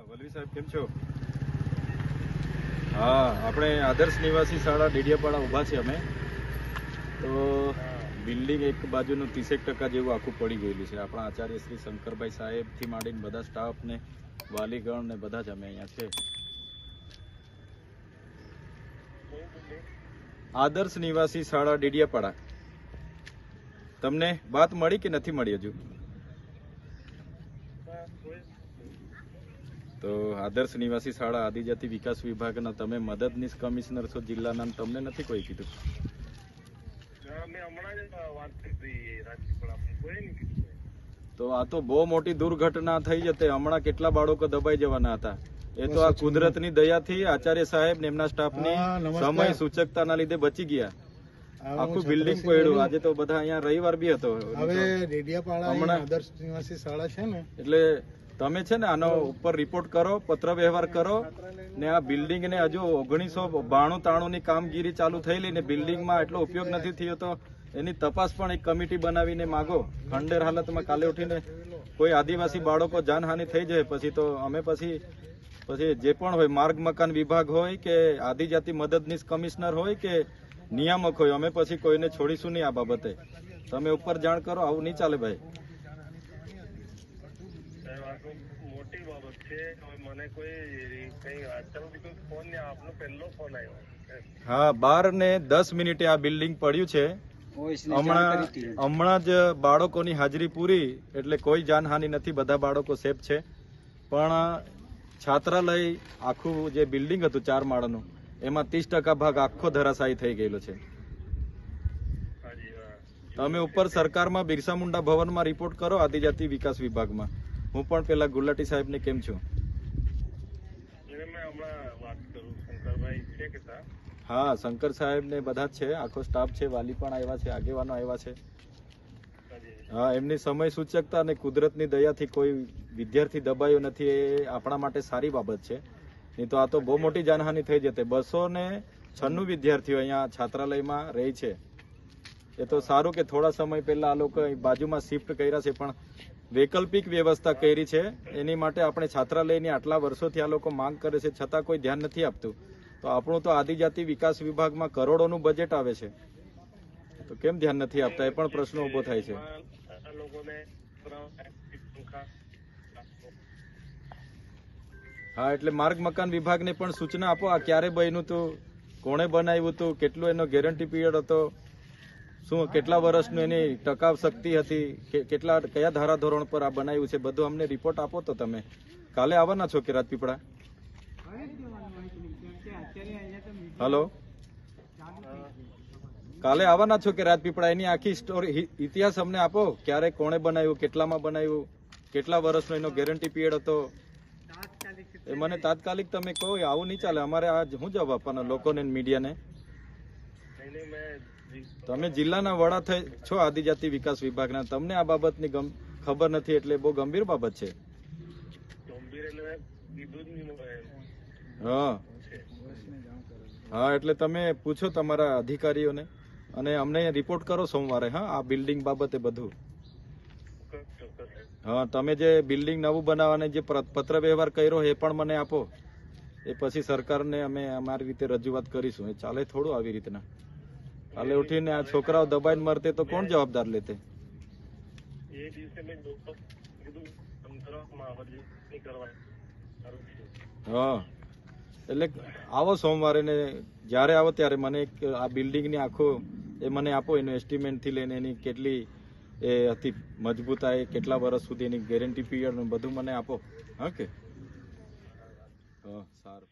વલવી સાહેબ કેમ છો? હા, આપણે આદર્શ નિવાસી શાળા ડેડિયાપાડા ઊભા છે અમે. તો બિલ્ડિંગ એક બાજુનું 30% જેવું આખું પડી ગયેલું છે. આપણા આચાર્ય શ્રી શંકરભાઈ સાહેબથી માંડીને બધા સ્ટાફ ને વાલીગણ ને બધા જ અમે અહીંયા છે. આદર્શ નિવાસી શાળા ડેડિયાપાડા. તમને વાત મળી કે નથી મળી હજુ? તો આદર્શ નિવાસી શાળા આદિજાતિ વિકાસ વિભાગના તમે મદદનીશ કમિશનર છો જિલ્લાના, તમને નથી કોઈ કીધું? તો આ તો બહુ મોટી દુર્ઘટના થઈ જતે. હમણાં કેટલા બાળકો દબાઈ જવાના હતા. એ તો આ કુદરતની દયાથી આચાર્ય સાહેબ ને એમના સ્ટાફની સમય સૂચકતાના લીધે બચી ગયા. આખું બિલ્ડિંગ પડ્યું. આજે તો બધા અહીંયા રવિવાર બી હતો. હવે ડેડિયાપાડા આદર્શ નિવાસી શાળા છે ને, એટલે તમે છે ને આનો ઉપર રિપોર્ટ કરો, પત્ર વ્યવહાર કરો ને આ બિલ્ડિંગ ને હજુ 1992-93 ની કામગીરી ચાલુ થયેલી ને બિલ્ડિંગમાં એટલો ઉપયોગ નથી થયો, તો એની તપાસ પણ એક કમિટી બનાવીને માગો. ખંડેર હાલતમાં કાલે ઉઠીને કોઈ આદિવાસી બાળકો જાનહાનિ થઈ જાય પછી તો અમે પછી જે પણ હોય, માર્ગ મકાન વિભાગ હોય કે આદિજાતિ મદદનીશ કમિશનર હોય કે નિયામક હોય, અમે પછી કોઈને છોડીશું નહીં આ બાબતે. તમે ઉપર જાણ કરો, આવું નહીં ચાલે ભાઈ. મોટી બાબત છે. મને કોઈ કઈ ફોન ને આપનો પહેલો ફોન આવ્યો. હા, 12:10 આ બિલ્ડિંગ પડ્યું છે. હમણાં જ બાળકોની હાજરી પૂરી એટલે કોઈ જાનહાનિ નથી, બધા બાળકો સેફ છે. પણ છાત્રાલય આખું જે બિલ્ડિંગ હતું 4 માળનું, એમાં 30% ભાગ આખો ધરાશાયી થઈ ગયેલો છે. તમે ઉપર સરકારમાં બિરસા મુંડા ભવનમાં રિપોર્ટ કરો, આદિજાતિ વિકાસ વિભાગમાં. હું પણ પેલા ગુલાટી સાહેબ ને કેમ છું. હા, શંકર સાહેબ ને બધા જ છે, આખો સ્ટાફ છે, વાલી પણ આવ્યા છે, આગેવાનો આવ્યા છે. હા, એમની સમય સૂચકતા અને કુદરતની દયાથી કોઈ વિદ્યાર્થી દબાયો નથી, એ આપણા માટે સારી બાબત છે. નહીં તો આ તો બહુ મોટી જાનહાનિ થઈ જતે. 296 વિદ્યાર્થીઓ અહીંયા છાત્રાલયમાં રહે છે. એ તો સારું કે થોડા સમય પહેલા આ લોકો બાજુમાં શિફ્ટ કર્યા છે, પણ વૈકલ્પિક વ્યવસ્થા કરી છે. એની માટે આપણે છાત્રાલયની આટલા વર્ષોથી આ લોકો માંગ કરે છે, છતાં કોઈ ધ્યાન નથી આપતું. તો આપણું તો આદિજાતિ વિકાસ વિભાગમાં કરોડોનું બજેટ આવે છે, તો કેમ ધ્યાન નથી આપતા, એ પણ પ્રશ્ન ઉભો થાય છે. હા, એટલે માર્ગ મકાન વિભાગને પણ સૂચના આપો, આ ક્યારે બન્યું હતું, કોણે બનાવ્યું હતું, કેટલું એનો ગેરંટી પીરિયડ હતો, શું કેટલા વર્ષનું એની ટકાવ શક્તિ હતી, કયા ધારાધોરણ પર આ બનાવ્યું છે, બધું અમને રિપોર્ટ આપો. તો તમે કાલે આવવાના છો કે રાજપીપળા? હલો, કાલે આવવાના છો કે રાજપીપળા? એની આખી સ્ટોરી, ઇતિહાસ અમને આપો. ક્યારે કોણે બનાવ્યું, કેટલામાં બનાવ્યું, કેટલા વર્ષનો એનો ગેરંટી પીરિયડ હતો, એ મને તાત્કાલિક તમે કહો. આવું નહીં ચાલે. અમારે આ શું જવાબ આપવાનો લોકોને, મીડિયાને? તમે જિલ્લાના વડા છો આદિજાતિ વિકાસ વિભાગના, તમને આ બાબતની ખબર નથી એટલે બહુ ગંભીર બાબત છે. હા હા, એટલે તમે પૂછો તમારા અધિકારીઓને અને અમને રિપોર્ટ કરો સોમવારે. હા, આ બિલ્ડિંગ બાબતે બધું. હા, તમે જે બિલ્ડિંગ નવું બનાવવાને જે પત્ર વ્યવહાર કર્યો એ પણ મને આપો. એ પછી સરકારને અમે અમારી રીતે રજૂઆત કરીશું. એ ચાલે થોડું આવી રીતના? કાલે ઉઠીને આ છોકરાઓ દબાઈને મરતે તો કોણ જવાબદાર લેતે? હા, એટલે આવો સોમવારે ને જ્યારે આવો ત્યારે મને આ બિલ્ડિંગની આખો એ મને આપો, એનું એસ્ટિમેટ થી લઈને એની કેટલી એ હતી મજબૂતાઈ, કેટલા વર્ષ સુધી એની ગેરંટી પીરિયડ બધું મને આપો. હા કે? હા, સારું.